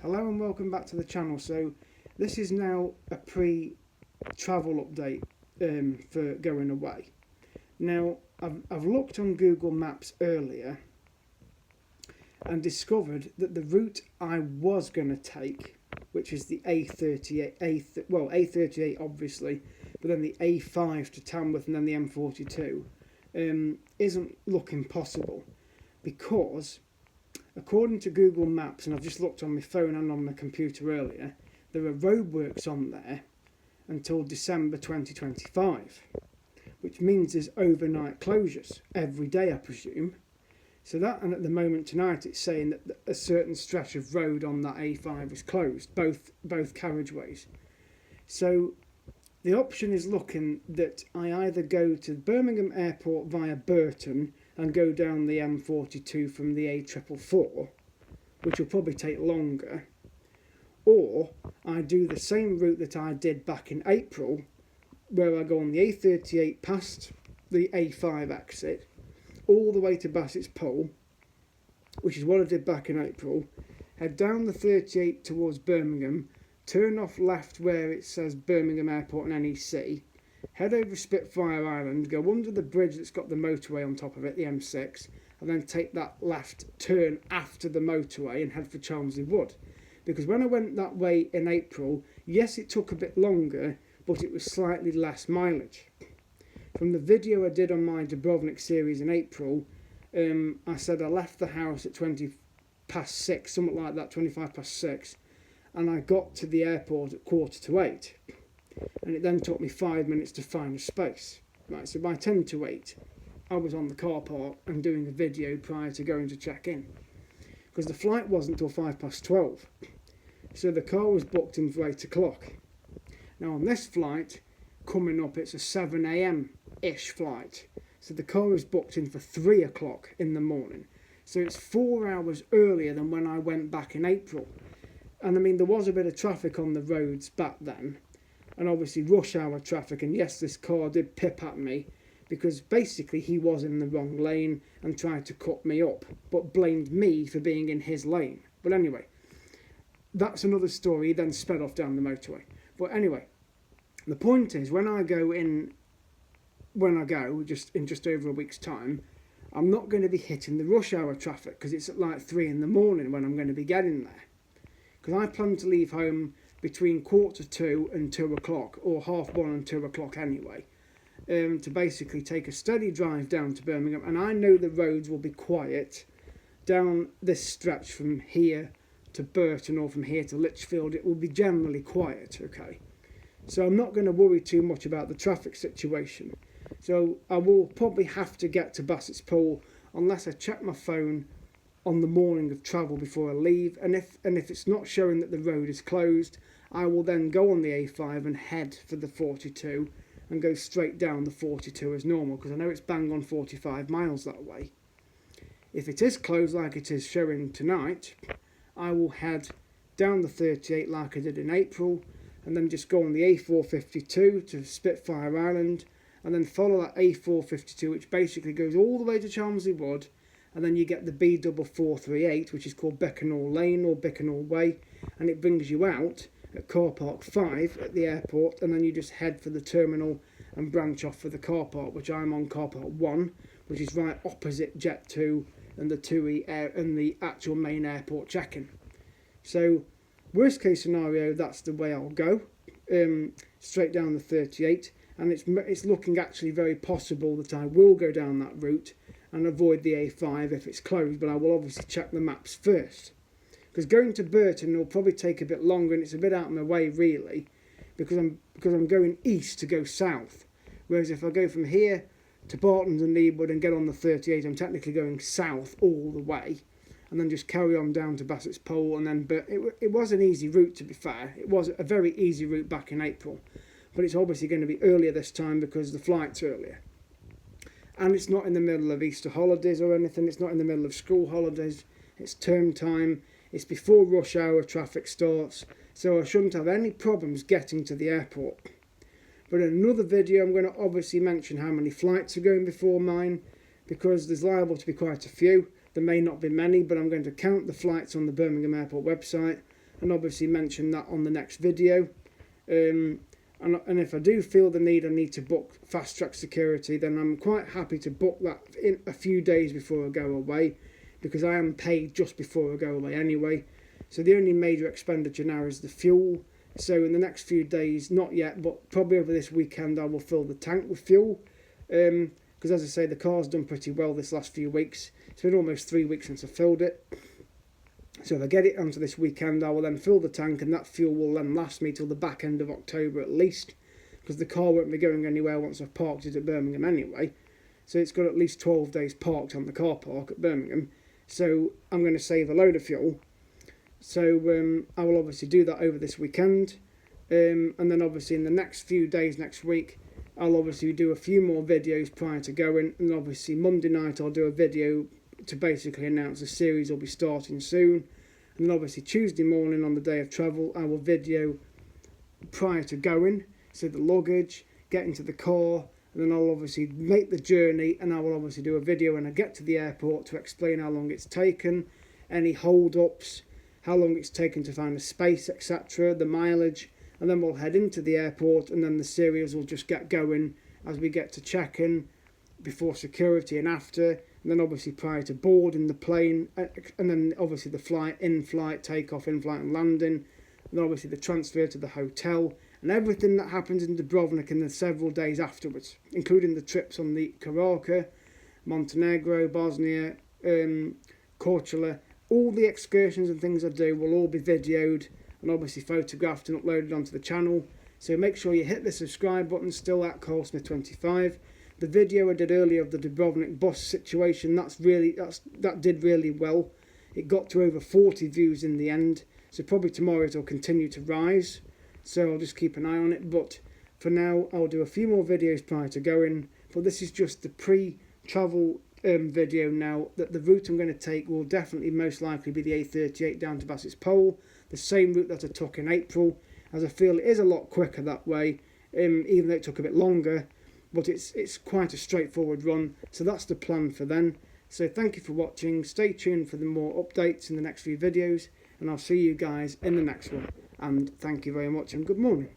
Hello and welcome back to the channel. So this is now a pre-travel update for going away. Now I've looked on Google Maps earlier and discovered that the route I was going to take, which is the A38 obviously, but then the A5 to Tamworth and then the M42, isn't looking possible because, according to Google Maps, and I've just looked on my phone and on my computer earlier, there are roadworks on there until December 2025, which means there's overnight closures every day, I presume. So that, and at the moment tonight it's saying that a certain stretch of road on that A5 is closed, both carriageways. So the option is looking that I either go to Birmingham Airport via Burton and go down the M42 from the A444, which will probably take longer, or I do the same route that I did back in April, where I go on the A38 past the A5 exit, all the way to Bassett's Pole, which is what I did back in April, head down the 38 towards Birmingham, turn off left where it says Birmingham Airport and NEC, head over Spitfire Island, go under the bridge that's got the motorway on top of it, the M6, and then take that left turn after the motorway and head for Chelmsley Wood. Because when I went that way in April, yes, it took a bit longer, but it was slightly less mileage. From the video I did on my Dubrovnik series in April, I said I left the house at 20 past 6, something like that, 25 past 6, and I got to the airport at 7:45. And it then took me 5 minutes to find a space. Right, so by 10 to 8, I was on the car park and doing a video prior to going to check in, because the flight wasn't until 12:05. So the car was booked in for 8 o'clock. Now on this flight, coming up, it's a 7 a.m-ish flight. So the car was booked in for 3 o'clock in the morning. So it's 4 hours earlier than when I went back in April. And I mean, there was a bit of traffic on the roads back then, and obviously rush hour traffic, and yes, this car did pip at me because basically he was in the wrong lane and tried to cut me up, but blamed me for being in his lane. But anyway, that's another story. He then sped off down the motorway. But anyway, the point is, when I go just in just over a week's time, I'm not going to be hitting the rush hour traffic because it's at like 3 in the morning when I'm going to be getting there. Because I plan to leave home between 1:45 and 2 o'clock, or 1:30 and 2 o'clock anyway, to basically take a steady drive down to Birmingham. And I know the roads will be quiet down this stretch from here to Burton or from here to Lichfield. It will be generally quiet, okay? So I'm not going to worry too much about the traffic situation. So I will probably have to get to Bassett's Pole unless I check my phone on the morning of travel before I leave, and if it's not showing that the road is closed, I will then go on the A5 and head for the 42 and go straight down the 42 as normal, because I know it's bang on 45 miles that way. If it is closed like it is showing tonight, I will head down the 38 like I did in April, and then just go on the A452 to Spitfire Island, and then follow that A452, which basically goes all the way to Chelmsley Wood, and then you get the B438, which is called Beckenhall Lane or Beckenhall Way, and it brings you out at car park 5 at the airport, and then you just head for the terminal and branch off for the car park, which I'm on car park 1, which is right opposite Jet 2 and the TUI air and the actual main airport check-in. So worst case scenario, that's the way I'll go, straight down the 38, and it's looking actually very possible that I will go down that route and avoid the A5 if it's closed, but I will obviously check the maps first. Because going to Burton will probably take a bit longer, and it's a bit out of my way really, because I'm going east to go south. Whereas if I go from here to Bartons and Needwood and get on the 38, I'm technically going south all the way, and then just carry on down to Bassett's Pole, and then. But it was an easy route, to be fair. It was a very easy route back in April, but it's obviously going to be earlier this time because the flight's earlier. And it's not in the middle of Easter holidays or anything. It's not in the middle of school holidays. It's term time. It's before rush hour traffic starts. So I shouldn't have any problems getting to the airport. But in another video, I'm going to obviously mention how many flights are going before mine, because there's liable to be quite a few. There may not be many, but I'm going to count the flights on the Birmingham Airport website, and obviously mention that on the next video. And if I do feel the need, I need to book fast track security, then I'm quite happy to book that in a few days before I go away, because I am paid just before I go away anyway. So the only major expenditure now is the fuel. So in the next few days, not yet, but probably over this weekend, I will fill the tank with fuel. Because as I say, the car's done pretty well this last few weeks. It's been almost 3 weeks since I filled it. So if I get it onto this weekend, I will then fill the tank, and that fuel will then last me till the back end of October at least, because the car won't be going anywhere once I've parked it at Birmingham anyway. So it's got at least 12 days parked on the car park at Birmingham. So I'm going to save a load of fuel. So I will obviously do that over this weekend. And then obviously in the next few days next week, I'll obviously do a few more videos prior to going. And obviously Monday night I'll do a video to basically announce the series will be starting soon. And then obviously Tuesday morning on the day of travel, I will video prior to going. So the luggage, getting to the car, and then I'll obviously make the journey, and I will obviously do a video when I get to the airport to explain how long it's taken, any hold-ups, how long it's taken to find a space, etc., the mileage, and then we'll head into the airport, and then the series will just get going as we get to check-in, before security and after, and then obviously prior to boarding the plane, and then obviously the flight, in-flight, takeoff, in-flight and landing, and obviously the transfer to the hotel, and everything that happens in Dubrovnik in the several days afterwards, including the trips on the Karaka, Montenegro, Bosnia, Korčula. All the excursions and things I do will all be videoed and obviously photographed and uploaded onto the channel. So make sure you hit the subscribe button still at CarlSmith25. The video I did earlier of the Dubrovnik bus situation, that did really well. It got to over 40 views in the end. So probably tomorrow it'll continue to rise. So I'll just keep an eye on it. But for now, I'll do a few more videos prior to going. But this is just the pre-travel video now. That the route I'm going to take will definitely most likely be the A38 down to Bassett's Pole. The same route that I took in April, as I feel it is a lot quicker that way, even though it took a bit longer. But it's quite a straightforward run. So that's the plan for then. So thank you for watching. Stay tuned for the more updates in the next few videos. And I'll see you guys in the next one. And thank you very much and good morning.